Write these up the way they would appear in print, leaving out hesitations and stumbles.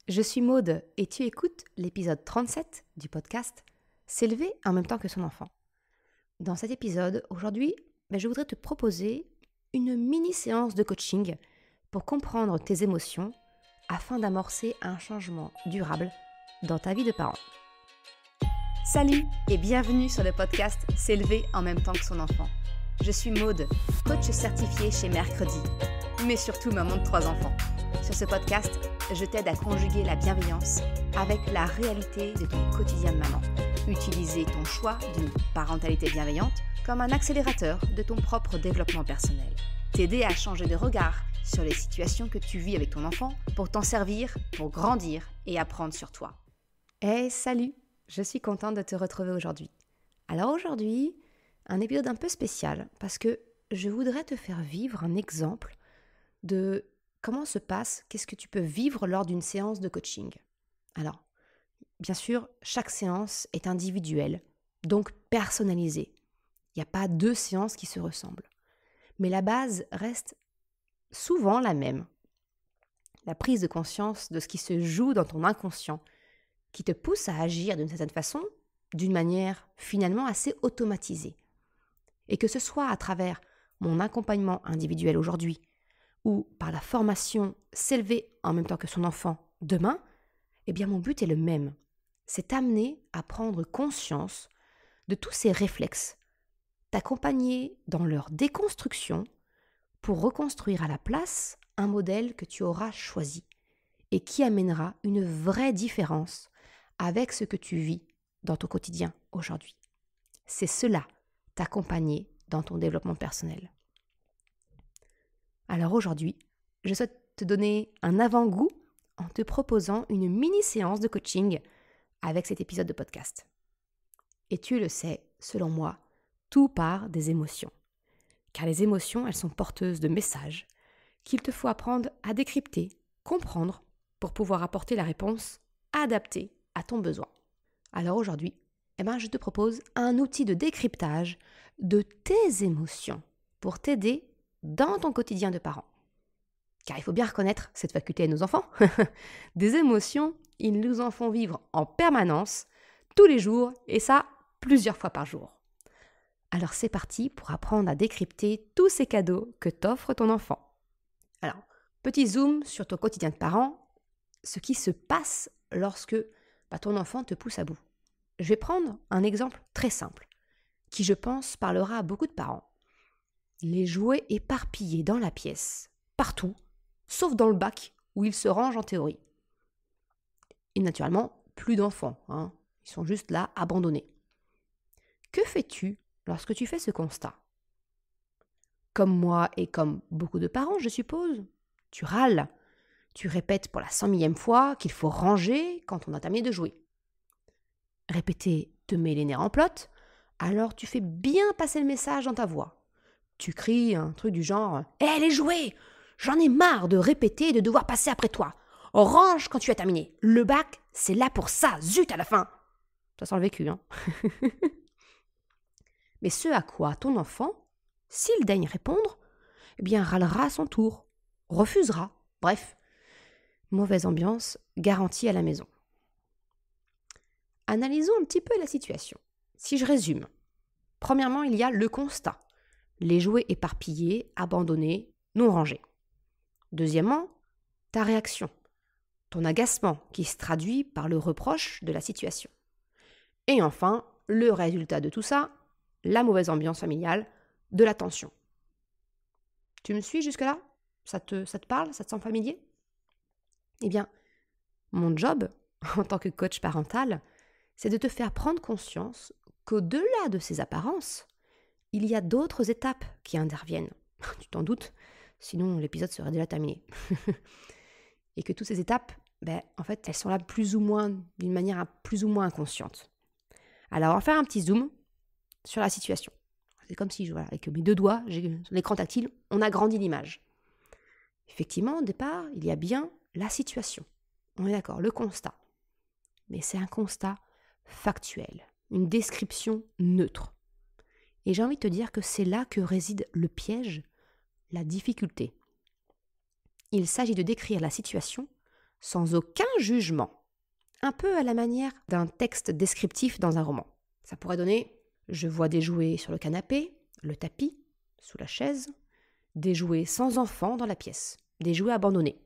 je suis Maude et tu écoutes l'épisode 37 du podcast « S'élever en même temps que son enfant ». Dans cet épisode, aujourd'hui, je voudrais te proposer une mini-séance de coaching pour comprendre tes émotions afin d'amorcer un changement durable dans ta vie de parent. Salut et bienvenue sur le podcast « S'élever en même temps que son enfant ». Je suis Maude, coach certifiée chez Mercredi, mais surtout maman de 3 enfants. Sur ce podcast, je t'aide à conjuguer la bienveillance avec la réalité de ton quotidien de maman. Utiliser ton choix d'une parentalité bienveillante comme un accélérateur de ton propre développement personnel. T'aider à changer de regard sur les situations que tu vis avec ton enfant pour t'en servir, pour grandir et apprendre sur toi. Hey, salut! Je suis contente de te retrouver aujourd'hui. Alors aujourd'hui, un épisode un peu spécial parce que je voudrais te faire vivre un exemple de comment se passe, qu'est-ce que tu peux vivre lors d'une séance de coaching. Alors, bien sûr, chaque séance est individuelle, donc personnalisée. Il n'y a pas 2 séances qui se ressemblent. Mais la base reste souvent la même. La prise de conscience de ce qui se joue dans ton inconscient, qui te pousse à agir d'une certaine façon, d'une manière finalement assez automatisée. Et que ce soit à travers mon accompagnement individuel aujourd'hui, ou par la formation s'élever en même temps que son enfant demain, eh bien mon but est le même. C'est t'amener à prendre conscience de tous ces réflexes, t'accompagner dans leur déconstruction pour reconstruire à la place un modèle que tu auras choisi et qui amènera une vraie différence avec ce que tu vis dans ton quotidien aujourd'hui. C'est cela, t'accompagner dans ton développement personnel. Alors aujourd'hui, je souhaite te donner un avant-goût en te proposant une mini-séance de coaching avec cet épisode de podcast. Et tu le sais, selon moi, tout part des émotions. Car les émotions, elles sont porteuses de messages qu'il te faut apprendre à décrypter, comprendre, pour pouvoir apporter la réponse adaptée à ton besoin. Alors aujourd'hui, je te propose un outil de décryptage de tes émotions pour t'aider dans ton quotidien de parent. Car il faut bien reconnaître cette faculté à nos enfants. Des émotions, ils nous en font vivre en permanence, tous les jours, et ça, plusieurs fois par jour. Alors c'est parti pour apprendre à décrypter tous ces cadeaux que t'offre ton enfant. Alors, petit zoom sur ton quotidien de parent, ce qui se passe lorsque ton enfant te pousse à bout. Je vais prendre un exemple très simple, qui je pense parlera à beaucoup de parents. Les jouets éparpillés dans la pièce, partout, sauf dans le bac où ils se rangent en théorie. Et naturellement, plus d'enfants, ils sont juste là, abandonnés. Que fais-tu lorsque tu fais ce constat? Comme moi et comme beaucoup de parents, je suppose, tu râles. Tu répètes pour la 100e fois qu'il faut ranger quand on a terminé de jouer. Répéter te met les nerfs en plâtre, alors tu fais bien passer le message dans ta voix. Tu cries un truc du genre « Hé, les jouets, j'en ai marre de répéter et de devoir passer après toi. Range quand tu as terminé. Le bac, c'est là pour ça, zut à la fin !» Ça sent le vécu, Mais ce à quoi ton enfant, s'il daigne répondre, râlera à son tour, refusera. Bref, mauvaise ambiance garantie à la maison. Analysons un petit peu la situation. Si je résume, premièrement, il y a le constat. Les jouets éparpillés, abandonnés, non rangés. Deuxièmement, ta réaction, ton agacement qui se traduit par le reproche de la situation. Et enfin, le résultat de tout ça, la mauvaise ambiance familiale, de la tension. Tu me suis jusque-là? Ça te parle? Ça te semble familier? Eh bien, mon job, en tant que coach parental, c'est de te faire prendre conscience qu'au-delà de ces apparences, il y a d'autres étapes qui interviennent. Tu t'en doutes, sinon l'épisode serait déjà terminé. Et que toutes ces étapes, en fait, elles sont là plus ou moins, d'une manière plus ou moins inconsciente. Alors, on va faire un petit zoom sur la situation. C'est comme si, avec mes 2 doigts, j'ai l'écran tactile, on agrandit l'image. Effectivement, au départ, il y a bien la situation. On est d'accord, le constat. Mais c'est un constat factuel, une description neutre. Et j'ai envie de te dire que c'est là que réside le piège, la difficulté. Il s'agit de décrire la situation sans aucun jugement. Un peu à la manière d'un texte descriptif dans un roman. Ça pourrait donner « Je vois des jouets sur le canapé, le tapis, sous la chaise, des jouets sans enfant dans la pièce, des jouets abandonnés,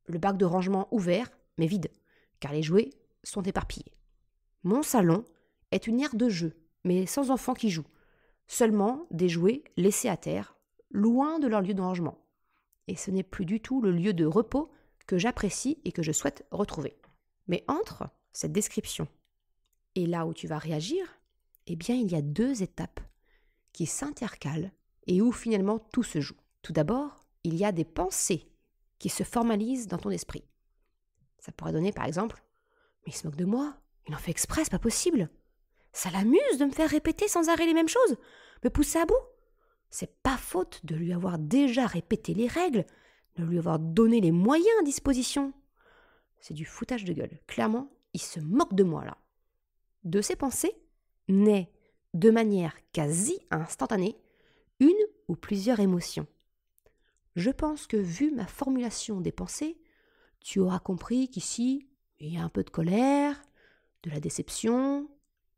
le bac de rangement ouvert mais vide, car les jouets sont éparpillés. Mon salon est une aire de jeu, mais sans enfants qui jouent, seulement des jouets laissés à terre, loin de leur lieu de rangement. Et ce n'est plus du tout le lieu de repos que j'apprécie et que je souhaite retrouver. » Mais entre cette description et là où tu vas réagir, eh bien il y a 2 étapes qui s'intercalent et où finalement tout se joue. Tout d'abord, il y a des pensées qui se formalisent dans ton esprit. Ça pourrait donner par exemple « Mais il se moque de moi, il en fait exprès, c'est pas possible. Ça l'amuse de me faire répéter sans arrêt les mêmes choses, me pousser à bout. C'est pas faute de lui avoir déjà répété les règles, de lui avoir donné les moyens à disposition. C'est du foutage de gueule. Clairement, il se moque de moi là. » De ces pensées naît de manière quasi instantanée une ou plusieurs émotions. Je pense que vu ma formulation des pensées, tu auras compris qu'ici, il y a un peu de colère, de la déception,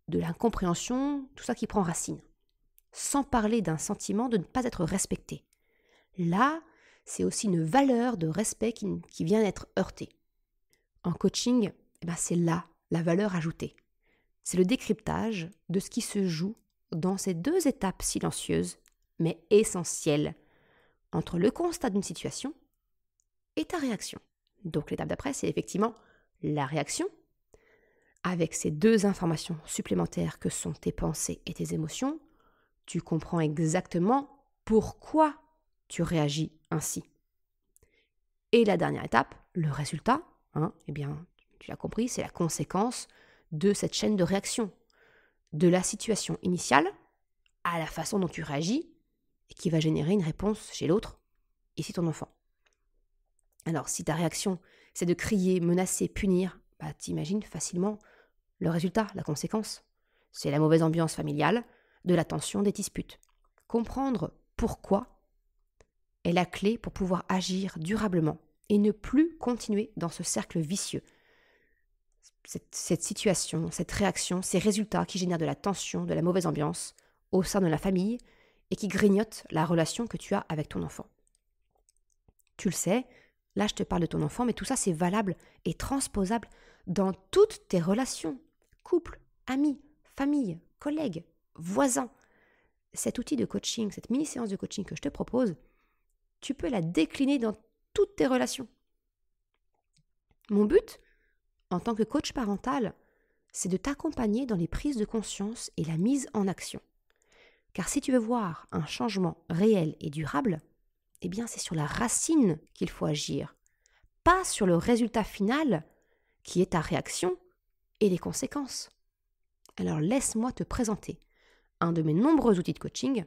de l'incompréhension, tout ça qui prend racine. Sans parler d'un sentiment de ne pas être respecté. Là, c'est aussi une valeur de respect qui vient d'être heurtée. En coaching, c'est là la valeur ajoutée. C'est le décryptage de ce qui se joue dans ces 2 étapes silencieuses, mais essentielles, entre le constat d'une situation et ta réaction. Donc l'étape d'après, c'est effectivement la réaction. Avec ces 2 informations supplémentaires que sont tes pensées et tes émotions, tu comprends exactement pourquoi tu réagis ainsi. Et la dernière étape, le résultat, tu l'as compris, c'est la conséquence de cette chaîne de réaction, de la situation initiale à la façon dont tu réagis et qui va générer une réponse chez l'autre, ici ton enfant. Alors si ta réaction, c'est de crier, menacer, punir, t'imagines facilement le résultat, la conséquence. C'est la mauvaise ambiance familiale, de la tension, des disputes. Comprendre pourquoi est la clé pour pouvoir agir durablement et ne plus continuer dans ce cercle vicieux. Cette situation, cette réaction, ces résultats qui génèrent de la tension, de la mauvaise ambiance au sein de la famille et qui grignotent la relation que tu as avec ton enfant. Tu le sais, là je te parle de ton enfant, mais tout ça c'est valable et transposable dans toutes tes relations, couple, amis, famille, collègues, voisins. Cet outil de coaching, cette mini-séance de coaching que je te propose, tu peux la décliner dans toutes tes relations. Mon but, en tant que coach parental, c'est de t'accompagner dans les prises de conscience et la mise en action. Car si tu veux voir un changement réel et durable, c'est sur la racine qu'il faut agir, pas sur le résultat final qui est ta réaction et les conséquences. Alors laisse-moi te présenter un de mes nombreux outils de coaching,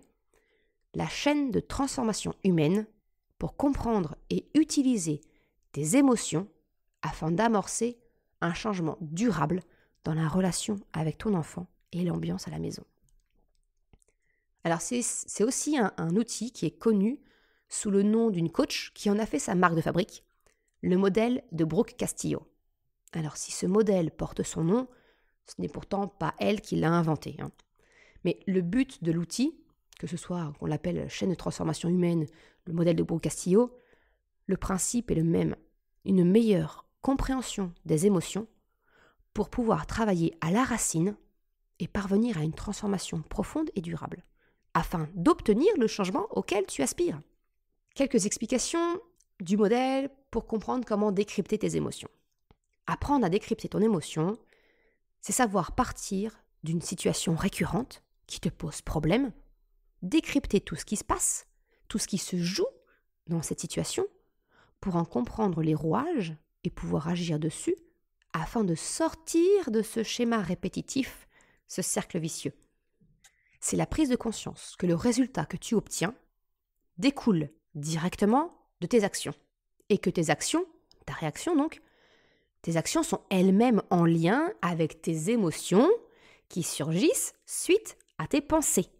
la chaîne de transformation humaine pour comprendre et utiliser tes émotions afin d'amorcer un changement durable dans la relation avec ton enfant et l'ambiance à la maison. Alors c'est aussi un outil qui est connu sous le nom d'une coach qui en a fait sa marque de fabrique, le modèle de Brooke Castillo. Alors si ce modèle porte son nom, ce n'est pourtant pas elle qui l'a inventé. Mais le but de l'outil, que ce soit qu'on l'appelle chaîne de transformation humaine, le modèle de Brooke Castillo, le principe est le même, une meilleure compréhension des émotions pour pouvoir travailler à la racine et parvenir à une transformation profonde et durable, afin d'obtenir le changement auquel tu aspires. Quelques explications du modèle pour comprendre comment décrypter tes émotions. Apprendre à décrypter ton émotion, c'est savoir partir d'une situation récurrente qui te pose problème, décrypter tout ce qui se passe, tout ce qui se joue dans cette situation, pour en comprendre les rouages et pouvoir agir dessus afin de sortir de ce schéma répétitif, ce cercle vicieux. C'est la prise de conscience que le résultat que tu obtiens découle directement de tes actions et que tes actions, ta réaction donc, tes actions sont elles-mêmes en lien avec tes émotions qui surgissent suite à tes pensées.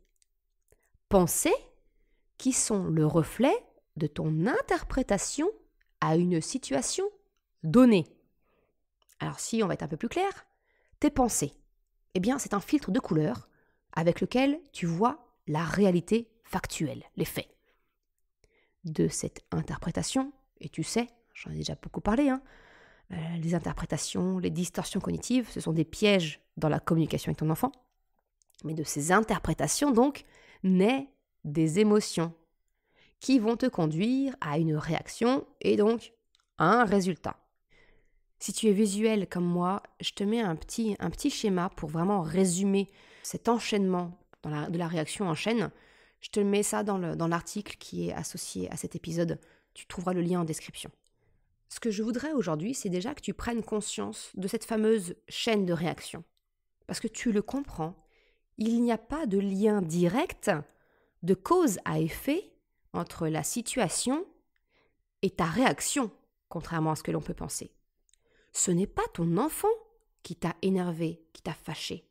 Pensées qui sont le reflet de ton interprétation à une situation donnée. Alors si on va être un peu plus clair, tes pensées, eh bien c'est un filtre de couleur avec lequel tu vois la réalité factuelle, les faits. De cette interprétation, et tu sais, j'en ai déjà beaucoup parlé, les interprétations, les distorsions cognitives, ce sont des pièges dans la communication avec ton enfant. Mais de ces interprétations, donc, naissent des émotions qui vont te conduire à une réaction et donc à un résultat. Si tu es visuel comme moi, je te mets un petit schéma pour vraiment résumer cet enchaînement de la réaction en chaîne. Je te mets ça dans l'article qui est associé à cet épisode. Tu trouveras le lien en description. Ce que je voudrais aujourd'hui, c'est déjà que tu prennes conscience de cette fameuse chaîne de réaction. Parce que tu le comprends, il n'y a pas de lien direct, de cause à effet, entre la situation et ta réaction, contrairement à ce que l'on peut penser. Ce n'est pas ton enfant qui t'a énervé, qui t'a fâché.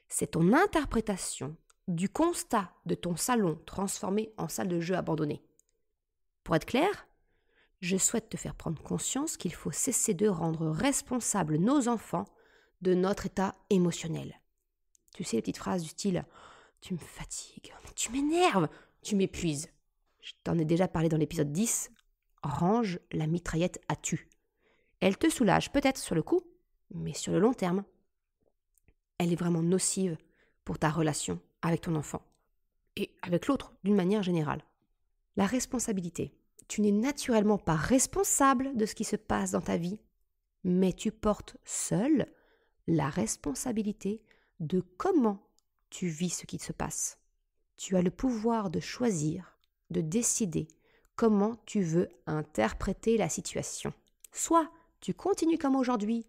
C'est ton interprétation du constat de ton salon transformé en salle de jeu abandonnée. Pour être clair, je souhaite te faire prendre conscience qu'il faut cesser de rendre responsables nos enfants de notre état émotionnel. Tu sais les petites phrases du style « tu me fatigues, tu m'énerves, tu m'épuises ». Je t'en ai déjà parlé dans l'épisode 10, « range la mitraillette à tu ». Elle te soulage peut-être sur le coup, mais sur le long terme, elle est vraiment nocive pour ta relation avec ton enfant et avec l'autre d'une manière générale. La responsabilité. Tu n'es naturellement pas responsable de ce qui se passe dans ta vie, mais tu portes seul la responsabilité de comment tu vis ce qui se passe. Tu as le pouvoir de choisir, de décider comment tu veux interpréter la situation. Soit tu continues comme aujourd'hui,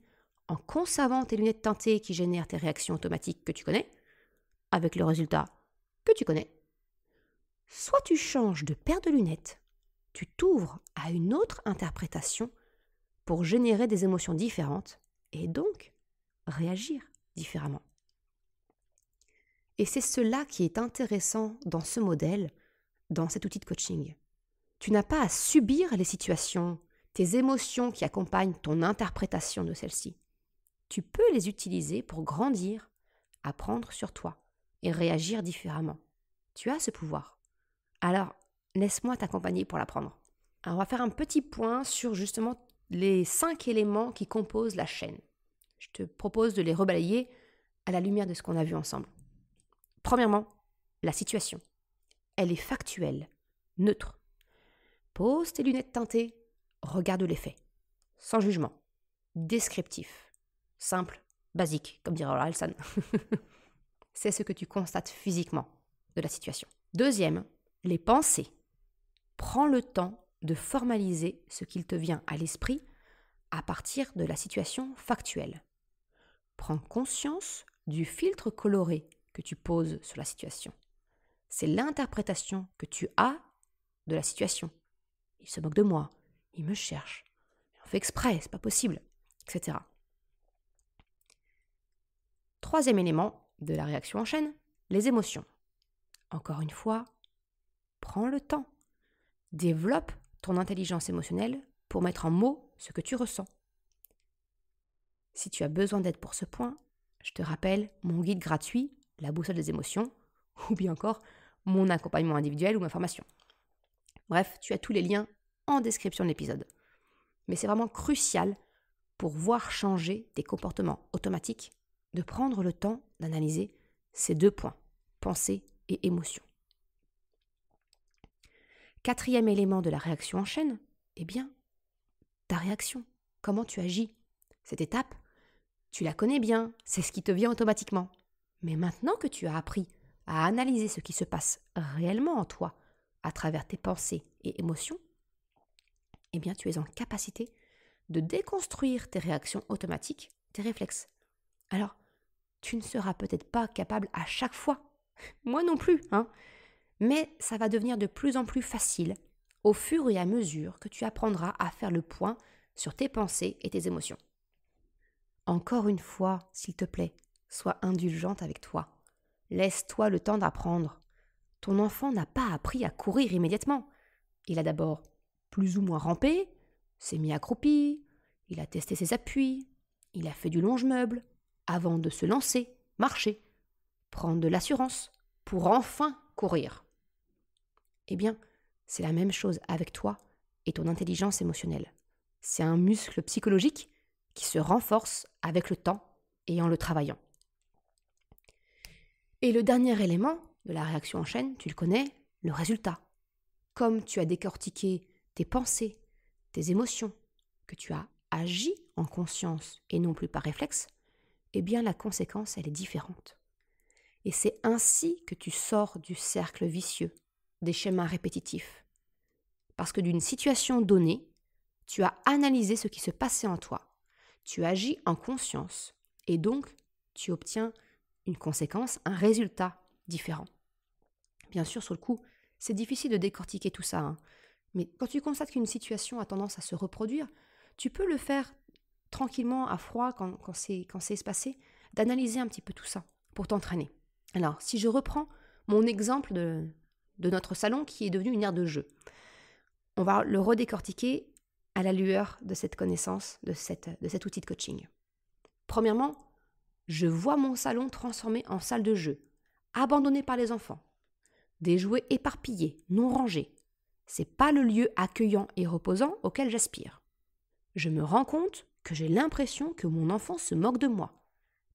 en conservant tes lunettes teintées qui génèrent tes réactions automatiques que tu connais, avec le résultat que tu connais. Soit tu changes de paire de lunettes, tu t'ouvres à une autre interprétation pour générer des émotions différentes et donc réagir différemment. Et c'est cela qui est intéressant dans ce modèle, dans cet outil de coaching. Tu n'as pas à subir les situations, tes émotions qui accompagnent ton interprétation de celles-ci. Tu peux les utiliser pour grandir, apprendre sur toi et réagir différemment. Tu as ce pouvoir. Alors, laisse-moi t'accompagner pour l'apprendre. Alors, on va faire un petit point sur justement les 5 éléments qui composent la chaîne. Je te propose de les rebalayer à la lumière de ce qu'on a vu ensemble. Premièrement, la situation. Elle est factuelle, neutre. Pose tes lunettes teintées, regarde les faits. Sans jugement. Descriptif. Simple, basique, comme dirait Orelsan. C'est ce que tu constates physiquement de la situation. Deuxième, les pensées. Prends le temps de formaliser ce qu'il te vient à l'esprit à partir de la situation factuelle. Prends conscience du filtre coloré que tu poses sur la situation. C'est l'interprétation que tu as de la situation. Il se moque de moi, il me cherche, on fait exprès, c'est pas possible, etc. Troisième élément de la réaction en chaîne, les émotions. Encore une fois, prends le temps. Développe ton intelligence émotionnelle pour mettre en mots ce que tu ressens. Si tu as besoin d'aide pour ce point, je te rappelle mon guide gratuit, la boussole des émotions, ou bien encore mon accompagnement individuel ou ma formation. Bref, tu as tous les liens en description de l'épisode. Mais c'est vraiment crucial pour voir changer tes comportements automatiques, de prendre le temps d'analyser ces 2 points, pensée et émotion. Quatrième élément de la réaction en chaîne, eh bien, ta réaction, comment tu agis. Cette étape, tu la connais bien, c'est ce qui te vient automatiquement. Mais maintenant que tu as appris à analyser ce qui se passe réellement en toi, à travers tes pensées et émotions, eh bien, tu es en capacité de déconstruire tes réactions automatiques, tes réflexes. Alors, tu ne seras peut-être pas capable à chaque fois, moi non plus, mais ça va devenir de plus en plus facile au fur et à mesure que tu apprendras à faire le point sur tes pensées et tes émotions. Encore une fois, s'il te plaît, sois indulgente avec toi. Laisse-toi le temps d'apprendre. Ton enfant n'a pas appris à courir immédiatement. Il a d'abord plus ou moins rampé, s'est mis accroupi, il a testé ses appuis, il a fait du longe-meuble avant de se lancer, marcher, prendre de l'assurance pour enfin courir. Eh bien, c'est la même chose avec toi et ton intelligence émotionnelle. C'est un muscle psychologique qui se renforce avec le temps et en le travaillant. Et le dernier élément de la réaction en chaîne, tu le connais, le résultat. Comme tu as décortiqué tes pensées, tes émotions, que tu as agi en conscience et non plus par réflexe, eh bien la conséquence, elle est différente. Et c'est ainsi que tu sors du cercle vicieux, des schémas répétitifs. Parce que d'une situation donnée, tu as analysé ce qui se passait en toi, tu agis en conscience, et donc tu obtiens une conséquence, un résultat différent. Bien sûr, sur le coup, c'est difficile de décortiquer tout ça, mais quand tu constates qu'une situation a tendance à se reproduire, tu peux le faire tranquillement, à froid, quand c'est espacé, d'analyser un petit peu tout ça pour t'entraîner. Alors, si je reprends mon exemple de notre salon qui est devenu une aire de jeu, on va le redécortiquer à la lueur de cette connaissance, de cet outil de coaching. Premièrement, je vois mon salon transformé en salle de jeu, abandonné par les enfants, des jouets éparpillés, non rangés. C'est pas le lieu accueillant et reposant auquel j'aspire. Je me rends compte que j'ai l'impression que mon enfant se moque de moi.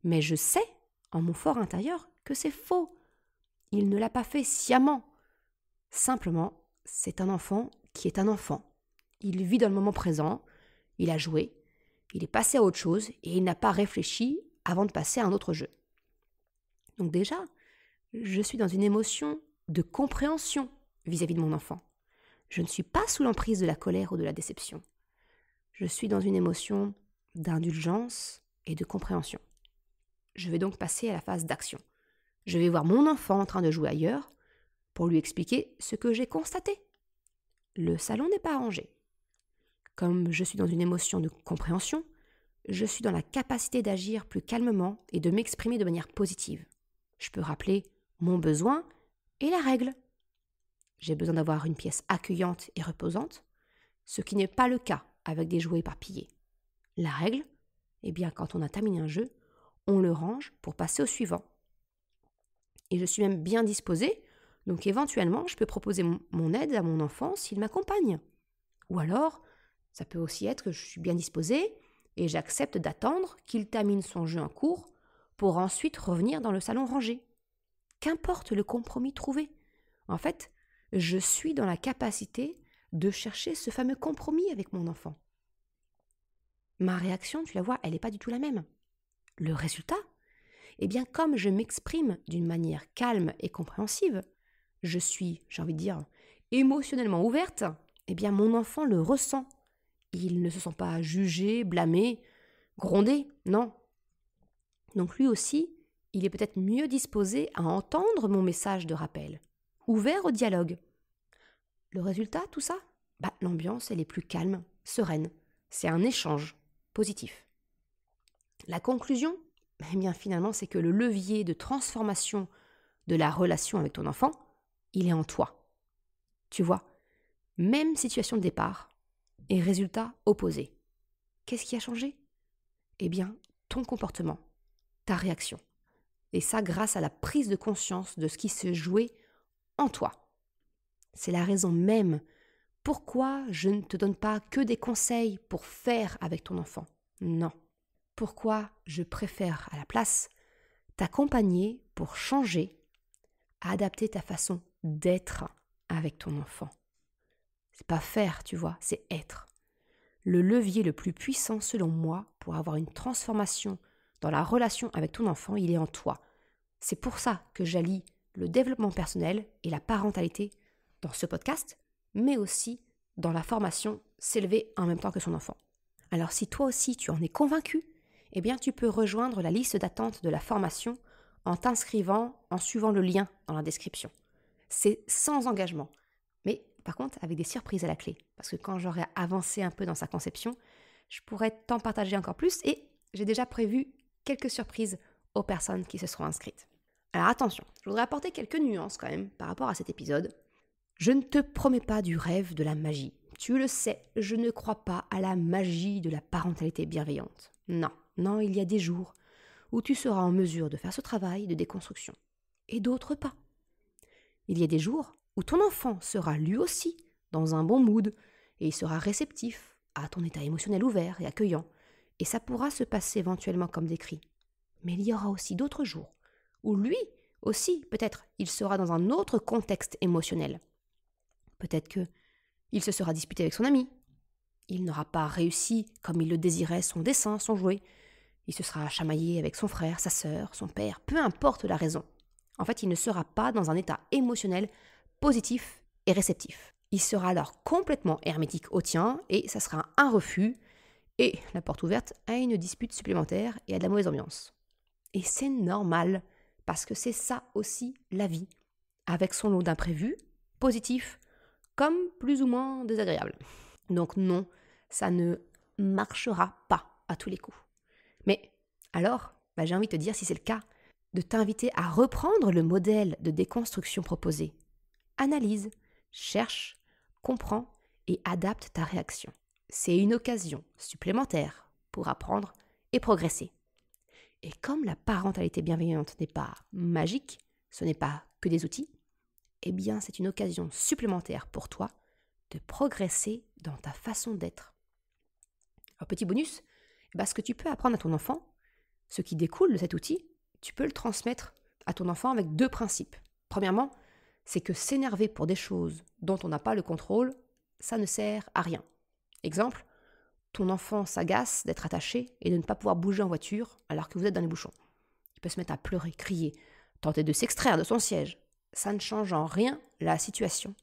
Mais je sais, en mon fort intérieur, que c'est faux. Il ne l'a pas fait sciemment. Simplement, c'est un enfant qui est un enfant. Il vit dans le moment présent, il a joué, il est passé à autre chose et il n'a pas réfléchi avant de passer à un autre jeu. Donc déjà, je suis dans une émotion de compréhension vis-à-vis de mon enfant. Je ne suis pas sous l'emprise de la colère ou de la déception. Je suis dans une émotion d'indulgence et de compréhension. Je vais donc passer à la phase d'action. Je vais voir mon enfant en train de jouer ailleurs pour lui expliquer ce que j'ai constaté. Le salon n'est pas rangé. Comme je suis dans une émotion de compréhension, je suis dans la capacité d'agir plus calmement et de m'exprimer de manière positive. Je peux rappeler mon besoin et la règle. J'ai besoin d'avoir une pièce accueillante et reposante, ce qui n'est pas le cas avec des jouets éparpillés. La règle, eh bien, quand on a terminé un jeu, on le range pour passer au suivant. Et je suis même bien disposée, donc éventuellement, je peux proposer mon aide à mon enfant s'il m'accompagne. Ou alors, ça peut aussi être que je suis bien disposée et j'accepte d'attendre qu'il termine son jeu en cours pour ensuite revenir dans le salon rangé. Qu'importe le compromis trouvé. En fait, je suis dans la capacité de chercher ce fameux compromis avec mon enfant. Ma réaction, tu la vois, elle n'est pas du tout la même. Le résultat, eh bien, comme je m'exprime d'une manière calme et compréhensive, je suis, j'ai envie de dire, émotionnellement ouverte, eh bien, mon enfant le ressent. Il ne se sent pas jugé, blâmé, grondé, non. Donc lui aussi, il est peut-être mieux disposé à entendre mon message de rappel, ouvert au dialogue. Le résultat, tout ça, l'ambiance, elle est plus calme, sereine. C'est un échange positif. La conclusion, eh bien finalement, c'est que le levier de transformation de la relation avec ton enfant, il est en toi. Tu vois, même situation de départ et résultat opposé. Qu'est-ce qui a changé ? Eh bien, ton comportement, ta réaction. Et ça grâce à la prise de conscience de ce qui se jouait en toi. C'est la raison même pourquoi je ne te donne pas que des conseils pour faire avec ton enfant. Non. Pourquoi je préfère à la place t'accompagner pour changer, adapter ta façon d'être avec ton enfant. C'est pas faire, tu vois, c'est être. Le levier le plus puissant selon moi pour avoir une transformation dans la relation avec ton enfant, il est en toi. C'est pour ça que j'allie le développement personnel et la parentalité dans ce podcast, mais aussi dans la formation S'élever en même temps que son enfant. Alors si toi aussi tu en es convaincu, eh bien tu peux rejoindre la liste d'attente de la formation en t'inscrivant, en suivant le lien dans la description. C'est sans engagement, mais par contre avec des surprises à la clé, parce que quand j'aurai avancé un peu dans sa conception, je pourrai t'en partager encore plus et j'ai déjà prévu quelques surprises aux personnes qui se seront inscrites. Alors attention, je voudrais apporter quelques nuances quand même par rapport à cet épisode. Je ne te promets pas du rêve de la magie. Tu le sais, je ne crois pas à la magie de la parentalité bienveillante. Non, Non, il y a des jours où tu seras en mesure de faire ce travail de déconstruction, et d'autres pas. Il y a des jours où ton enfant sera lui aussi dans un bon mood, et il sera réceptif à ton état émotionnel ouvert et accueillant, et ça pourra se passer éventuellement comme décrit. Mais il y aura aussi d'autres jours où lui aussi, peut-être, il sera dans un autre contexte émotionnel. Peut-être que il se sera disputé avec son ami. Il n'aura pas réussi comme il le désirait son dessin, son jouet. Il se sera chamaillé avec son frère, sa sœur, son père, peu importe la raison. En fait, il ne sera pas dans un état émotionnel positif et réceptif. Il sera alors complètement hermétique au tien et ça sera un refus et la porte ouverte à une dispute supplémentaire et à de la mauvaise ambiance. Et c'est normal, parce que c'est ça aussi la vie, avec son lot d'imprévus, positifs comme plus ou moins désagréables. Donc non, ça ne marchera pas à tous les coups. Mais alors, j'ai envie de te dire, si c'est le cas, de t'inviter à reprendre le modèle de déconstruction proposé. Analyse, cherche, comprends et adapte ta réaction. C'est une occasion supplémentaire pour apprendre et progresser. Et comme la parentalité bienveillante n'est pas magique, ce n'est pas que des outils, eh bien c'est une occasion supplémentaire pour toi de progresser dans ta façon d'être. Un petit bonus, ce que tu peux apprendre à ton enfant, ce qui découle de cet outil, tu peux le transmettre à ton enfant avec 2 principes. Premièrement, c'est que s'énerver pour des choses dont on n'a pas le contrôle, ça ne sert à rien. Exemple, ton enfant s'agace d'être attaché et de ne pas pouvoir bouger en voiture alors que vous êtes dans les bouchons. Il peut se mettre à pleurer, crier, tenter de s'extraire de son siège. Ça ne change en rien la situation.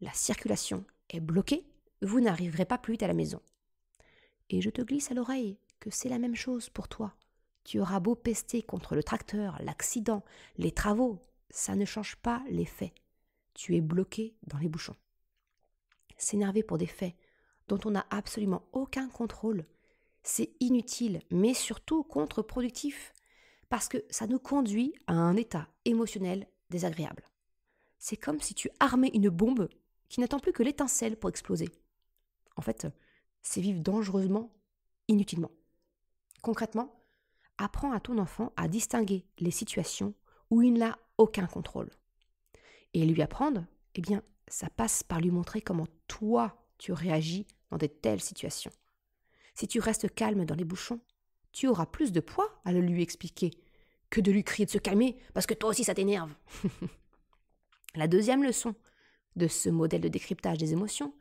La circulation est bloquée, vous n'arriverez pas plus vite à la maison. Et je te glisse à l'oreille que c'est la même chose pour toi. Tu auras beau pester contre le tracteur, l'accident, les travaux, ça ne change pas les faits. Tu es bloqué dans les bouchons. S'énerver pour des faits dont on n'a absolument aucun contrôle, c'est inutile, mais surtout contre-productif, parce que ça nous conduit à un état émotionnel désagréable. C'est comme si tu armais une bombe qui n'attend plus que l'étincelle pour exploser. En fait, c'est vivre dangereusement, inutilement. Concrètement, apprends à ton enfant à distinguer les situations où il n'a aucun contrôle. Et lui apprendre, ça passe par lui montrer comment toi, tu réagis dans de telles situations. Si tu restes calme dans les bouchons, tu auras plus de poids à le lui expliquer que de lui crier de se calmer parce que toi aussi ça t'énerve. La deuxième leçon de ce modèle de décryptage des émotions,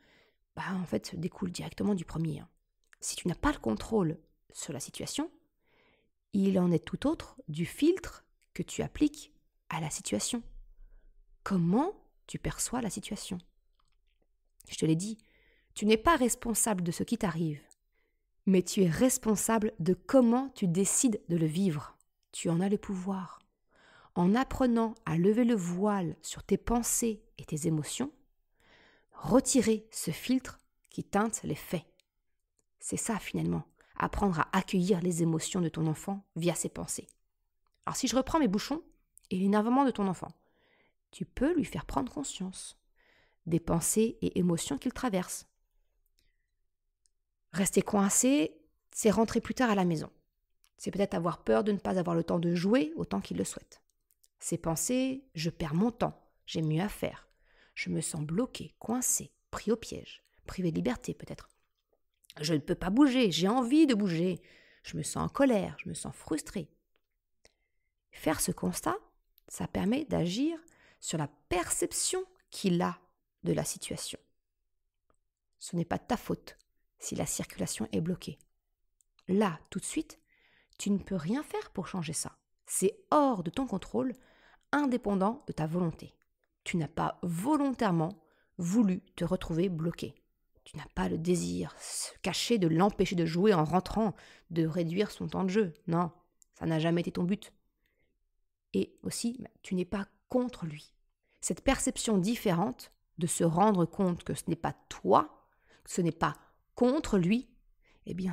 découle directement du premier. Si tu n'as pas le contrôle sur la situation, il en est tout autre du filtre que tu appliques à la situation. Comment tu perçois la situation? Je te l'ai dit, tu n'es pas responsable de ce qui t'arrive, mais tu es responsable de comment tu décides de le vivre. Tu en as le pouvoir. En apprenant à lever le voile sur tes pensées et tes émotions, retirer ce filtre qui teinte les faits. C'est ça finalement, apprendre à accueillir les émotions de ton enfant via ses pensées. Alors si je reprends mes bouchons et l'énervement de ton enfant, tu peux lui faire prendre conscience des pensées et émotions qu'il traverse. Rester coincé, c'est rentrer plus tard à la maison. C'est peut-être avoir peur de ne pas avoir le temps de jouer autant qu'il le souhaite. C'est penser « je perds mon temps, j'ai mieux à faire ». Je me sens bloqué, coincé, pris au piège, privé de liberté peut-être. Je ne peux pas bouger, j'ai envie de bouger. Je me sens en colère, je me sens frustré. Faire ce constat, ça permet d'agir sur la perception qu'il a de la situation. Ce n'est pas de ta faute si la circulation est bloquée. Là, tout de suite, tu ne peux rien faire pour changer ça. C'est hors de ton contrôle, indépendant de ta volonté. Tu n'as pas volontairement voulu te retrouver bloqué. Tu n'as pas le désir caché de l'empêcher de jouer en rentrant, de réduire son temps de jeu. Non, ça n'a jamais été ton but. Et aussi, tu n'es pas contre lui. Cette perception différente de se rendre compte que ce n'est pas toi, que ce n'est pas contre lui,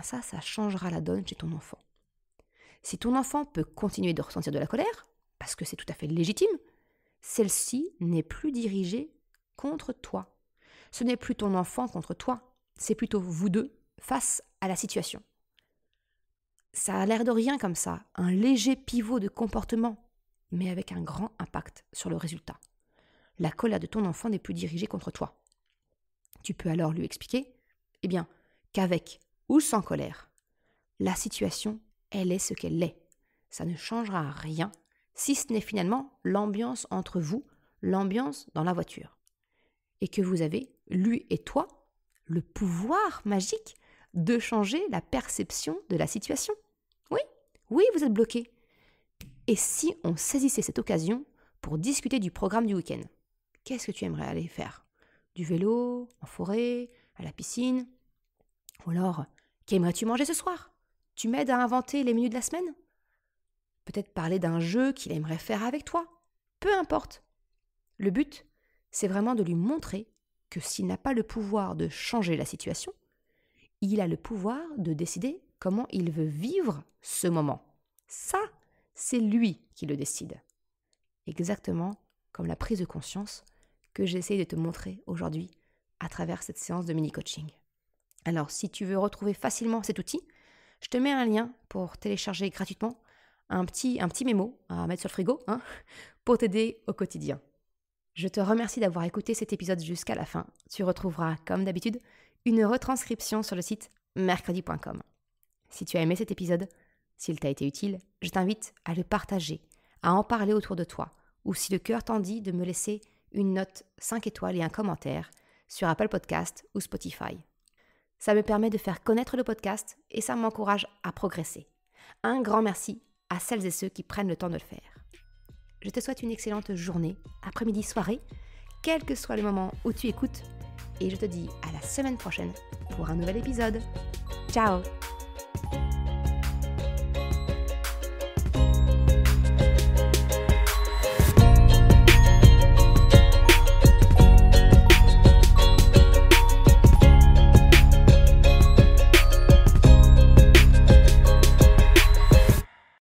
ça changera la donne chez ton enfant. Si ton enfant peut continuer de ressentir de la colère, parce que c'est tout à fait légitime, celle-ci n'est plus dirigée contre toi. Ce n'est plus ton enfant contre toi, c'est plutôt vous deux face à la situation. Ça a l'air de rien comme ça, un léger pivot de comportement, mais avec un grand impact sur le résultat. La colère de ton enfant n'est plus dirigée contre toi. Tu peux alors lui expliquer, qu'avec ou sans colère, la situation, elle est ce qu'elle est. Ça ne changera rien, si ce n'est finalement l'ambiance entre vous, l'ambiance dans la voiture. Et que vous avez, lui et toi, le pouvoir magique de changer la perception de la situation. Oui, vous êtes bloqué. Et si on saisissait cette occasion pour discuter du programme du week-end? Qu'est-ce que tu aimerais aller faire? Du vélo, en forêt, à la piscine? Ou alors, qu'aimerais-tu manger ce soir? Tu m'aides à inventer les menus de la semaine? Peut-être parler d'un jeu qu'il aimerait faire avec toi? Peu importe. Le but, c'est vraiment de lui montrer que s'il n'a pas le pouvoir de changer la situation, il a le pouvoir de décider comment il veut vivre ce moment. Ça, c'est lui qui le décide. Exactement comme la prise de conscience que j'essaie de te montrer aujourd'hui à travers cette séance de mini-coaching. Alors, si tu veux retrouver facilement cet outil, je te mets un lien pour télécharger gratuitement un petit mémo à mettre sur le frigo pour t'aider au quotidien. Je te remercie d'avoir écouté cet épisode jusqu'à la fin. Tu retrouveras, comme d'habitude, une retranscription sur le site mercredi.com. Si tu as aimé cet épisode, s'il t'a été utile, je t'invite à le partager, à en parler autour de toi, ou si le cœur t'en dit, de me laisser une note 5 étoiles et un commentaire sur Apple Podcast ou Spotify. Ça me permet de faire connaître le podcast et ça m'encourage à progresser. Un grand merci à celles et ceux qui prennent le temps de le faire. Je te souhaite une excellente journée, après-midi, soirée, quel que soit le moment où tu écoutes, et je te dis à la semaine prochaine pour un nouvel épisode. Ciao!